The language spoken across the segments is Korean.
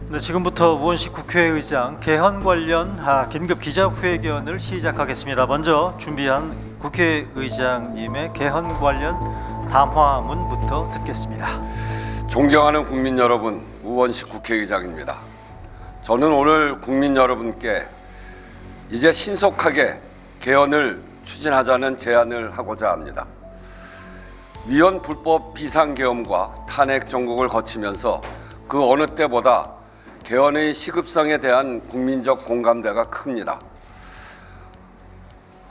네, 지금부터 우원식 국회의장 개헌 관련 긴급 기자회견을 시작하겠습니다. 먼저 준비한 국회의장님의 개헌 관련 담화문부터 듣겠습니다. 존경하는 국민 여러분, 우원식 국회의장입니다. 저는 오늘 국민 여러분께 이제 신속하게 개헌을 추진하자는 제안을 하고자 합니다. 위헌 불법 비상계엄과 탄핵 정국을 거치면서 그 어느 때보다 개헌의 시급성에 대한 국민적 공감대가 큽니다.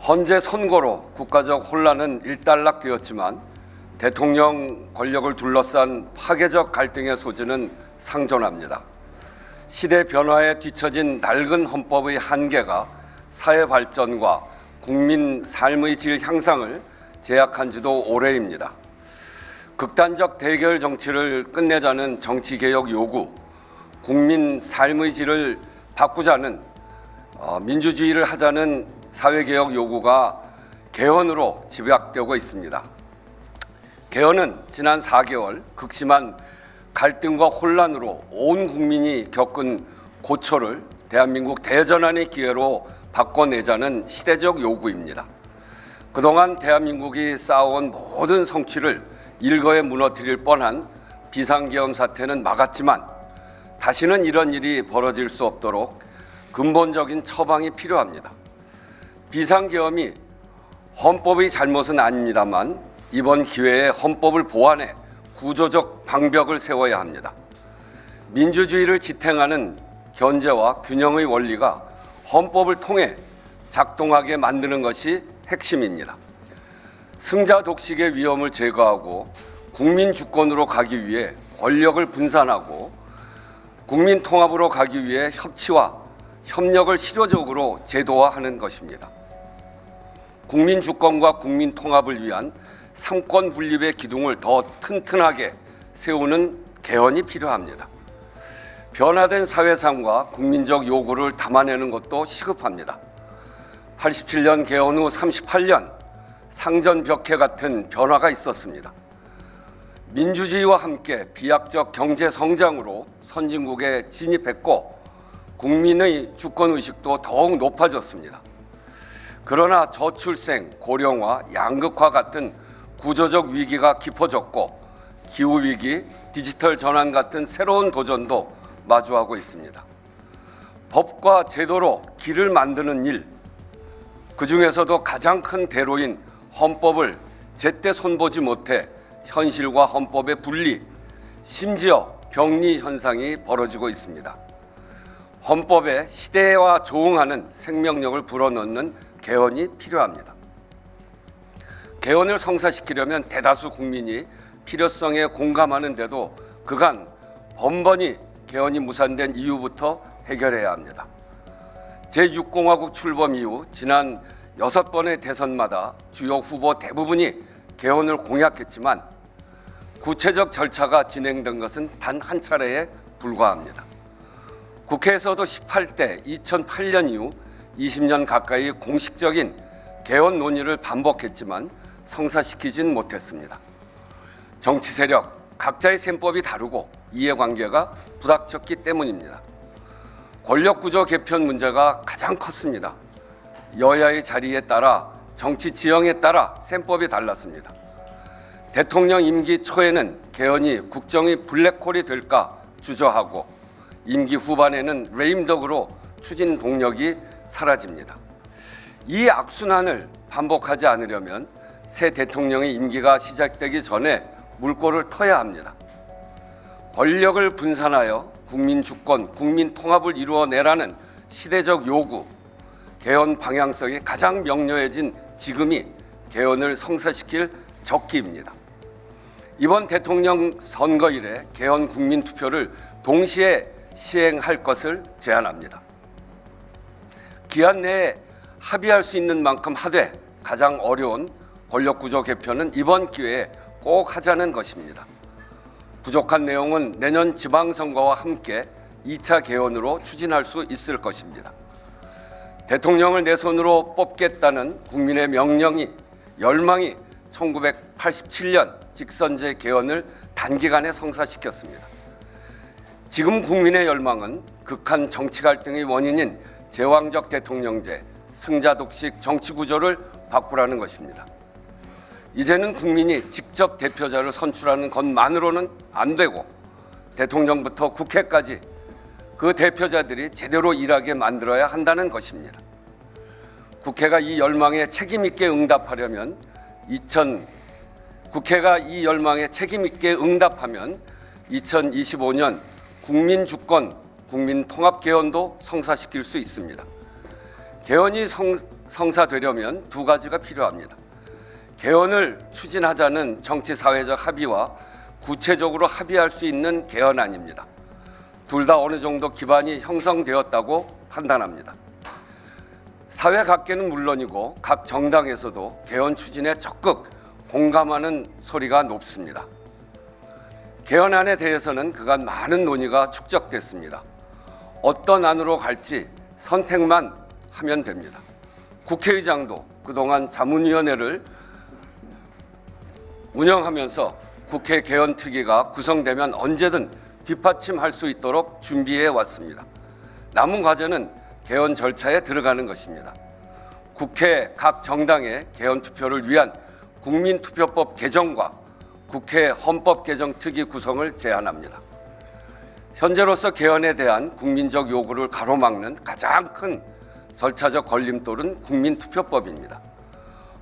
헌재 선거로 국가적 혼란은 일단락되었지만 대통령 권력을 둘러싼 파괴적 갈등의 소지는 상존합니다. 시대 변화에 뒤처진 낡은 헌법의 한계가 사회 발전과 국민 삶의 질 향상을 제약한 지도 오래입니다. 극단적 대결 정치를 끝내자는 정치개혁 요구, 국민 삶의 질을 바꾸자는 민주주의를 하자는 사회개혁 요구가 개헌으로 집약되고 있습니다. 개헌은 지난 4개월 극심한 갈등과 혼란으로 온 국민이 겪은 고초를 대한민국 대전환의 기회로 바꿔내자는 시대적 요구입니다. 그동안 대한민국이 쌓아온 모든 성취를 일거에 무너뜨릴 뻔한 비상계엄 사태는 막았지만 다시는 이런 일이 벌어질 수 없도록 근본적인 처방이 필요합니다. 비상계엄이 헌법의 잘못은 아닙니다만 이번 기회에 헌법을 보완해 구조적 방벽을 세워야 합니다. 민주주의를 지탱하는 견제와 균형의 원리가 헌법을 통해 작동하게 만드는 것이 핵심입니다. 승자 독식의 위험을 제거하고 국민 주권으로 가기 위해 권력을 분산하고 국민 통합으로 가기 위해 협치와 협력을 실효적으로 제도화하는 것입니다. 국민 주권과 국민 통합을 위한 삼권 분립의 기둥을 더 튼튼하게 세우는 개헌이 필요합니다. 변화된 사회상과 국민적 요구를 담아내는 것도 시급합니다. 87년 개헌 후 38년 상전벽해 같은 변화가 있었습니다. 민주주의와 함께 비약적 경제 성장으로 선진국에 진입했고 국민의 주권의식도 더욱 높아졌습니다. 그러나 저출생, 고령화, 양극화 같은 구조적 위기가 깊어졌고 기후위기, 디지털 전환 같은 새로운 도전도 마주하고 있습니다. 법과 제도로 길을 만드는 일, 그중에서도 가장 큰 대로인 헌법을 제때 손보지 못해 현실과 헌법의 분리, 심지어 병리 현상이 벌어지고 있습니다. 헌법에 시대와 조응하는 생명력을 불어넣는 개헌이 필요합니다. 개헌을 성사시키려면 대다수 국민이 필요성에 공감하는데도 그간 번번이 개헌이 무산된 이유부터 해결해야 합니다. 제6공화국 출범 이후 지난 6번의 대선마다 주요 후보 대부분이 개헌을 공약했지만 구체적 절차가 진행된 것은 단 한 차례에 불과합니다. 국회에서도 18대 2008년 이후 20년 가까이 공식적인 개헌 논의를 반복했지만 성사시키진 못했습니다. 정치 세력, 각자의 셈법이 다르고 이해관계가 부닥쳤기 때문입니다. 권력구조 개편 문제가 가장 컸습니다. 여야의 자리에 따라 정치 지형에 따라 셈법이 달랐습니다. 대통령 임기 초에는 개헌이 국정의 블랙홀이 될까 주저하고 임기 후반에는 레임덕으로 추진 동력이 사라집니다. 이 악순환을 반복하지 않으려면 새 대통령의 임기가 시작되기 전에 물꼬를 터야 합니다. 권력을 분산하여 국민 주권, 국민 통합을 이루어내라는 시대적 요구, 개헌 방향성이 가장 명료해진 지금이 개헌을 성사시킬 적기입니다. 이번 대통령 선거일에 개헌 국민투표를 동시에 시행할 것을 제안합니다. 기한 내에 합의할 수 있는 만큼 하되 가장 어려운 권력구조 개편은 이번 기회에 꼭 하자는 것입니다. 부족한 내용은 내년 지방선거와 함께 2차 개헌으로 추진할 수 있을 것입니다. 대통령을 내 손으로 뽑겠다는 국민의 명령이 열망이 1987년 직선제 개헌을 단기간에 성사시켰습니다. 지금 국민의 열망은 극한 정치 갈등의 원인인 제왕적 대통령제, 승자 독식 정치 구조를 바꾸라는 것입니다. 이제는 국민이 직접 대표자를 선출하는 것만으로는 안 되고 대통령부터 국회까지 그 대표자들이 제대로 일하게 만들어야 한다는 것입니다. 국회가 이 열망에 책임 있게 응답하면 2025년 국민 주권, 국민 통합 개헌도 성사시킬 수 있습니다. 개헌이 성사되려면 두 가지가 필요합니다. 개헌을 추진하자는 정치 사회적 합의와 구체적으로 합의할 수 있는 개헌안입니다. 둘 다 어느 정도 기반이 형성되었다고 판단합니다. 사회 각계는 물론이고 각 정당에서도 개헌 추진에 적극 공감하는 소리가 높습니다. 개헌안에 대해서는 그간 많은 논의가 축적됐습니다. 어떤 안으로 갈지 선택만 하면 됩니다. 국회의장도 그동안 자문위원회를 운영하면서 국회 개헌특위가 구성되면 언제든 뒷받침할 수 있도록 준비해 왔습니다. 남은 과제는 개헌 절차에 들어가는 것입니다. 국회 각 정당의 개헌 투표를 위한 국민투표법 개정과 국회 헌법개정특위 구성을 제안합니다. 현재로서 개헌에 대한 국민적 요구를 가로막는 가장 큰 절차적 걸림돌은 국민투표법입니다.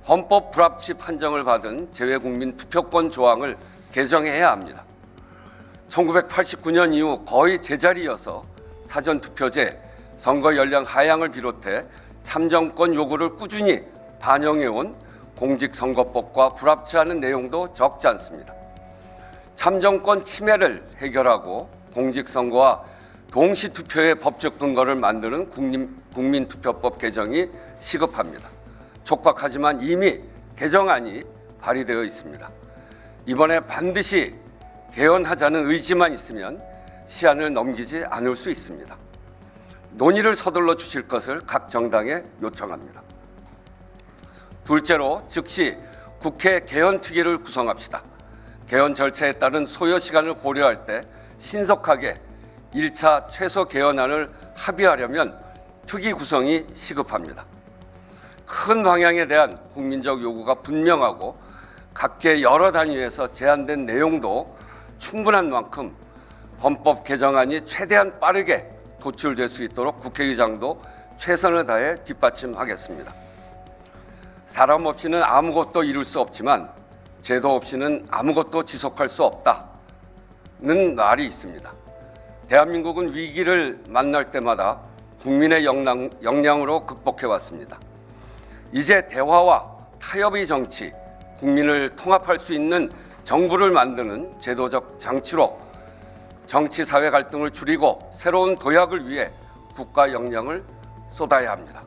헌법 불합치 판정을 받은 재외국민투표권 조항을 개정해야 합니다. 1989년 이후 거의 제자리여서 사전투표제, 선거 연령 하향을 비롯해 참정권 요구를 꾸준히 반영해온 공직선거법과 불합치하는 내용도 적지 않습니다. 참정권 침해를 해결하고 공직선거와 동시투표의 법적 근거를 만드는 국민투표법 개정이 시급합니다. 촉박하지만 이미 개정안이 발의되어 있습니다. 이번에 반드시 개헌하자는 의지만 있으면 시한을 넘기지 않을 수 있습니다. 논의를 서둘러 주실 것을 각 정당에 요청합니다. 둘째로 즉시 국회 개헌특위를 구성합시다. 개헌 절차에 따른 소요 시간을 고려할 때 신속하게 1차 최소 개헌안을 합의하려면 특위 구성이 시급합니다. 큰 방향에 대한 국민적 요구가 분명하고 각계 여러 단위에서 제안된 내용도 충분한 만큼 헌법 개정안이 최대한 빠르게 도출될 수 있도록 국회의장도 최선을 다해 뒷받침하겠습니다. 사람 없이는 아무것도 이룰 수 없지만 제도 없이는 아무것도 지속할 수 없다는 말이 있습니다. 대한민국은 위기를 만날 때마다 국민의 역량으로 극복해 왔습니다. 이제 대화와 타협의 정치, 국민을 통합할 수 있는 정부를 만드는 제도적 장치로 정치 사회 갈등을 줄이고 새로운 도약을 위해 국가 역량을 쏟아야 합니다.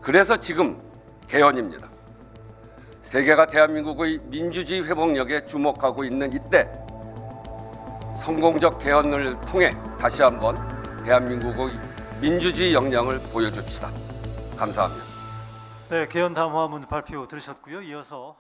그래서 지금 개헌입니다. 세계가 대한민국의 민주주의 회복력에 주목하고 있는 이때 성공적 개헌을 통해 다시 한번 대한민국의 민주주의 역량을 보여줍시다. 감사합니다. 네, 개헌 담화문 발표 들으셨고요. 이어서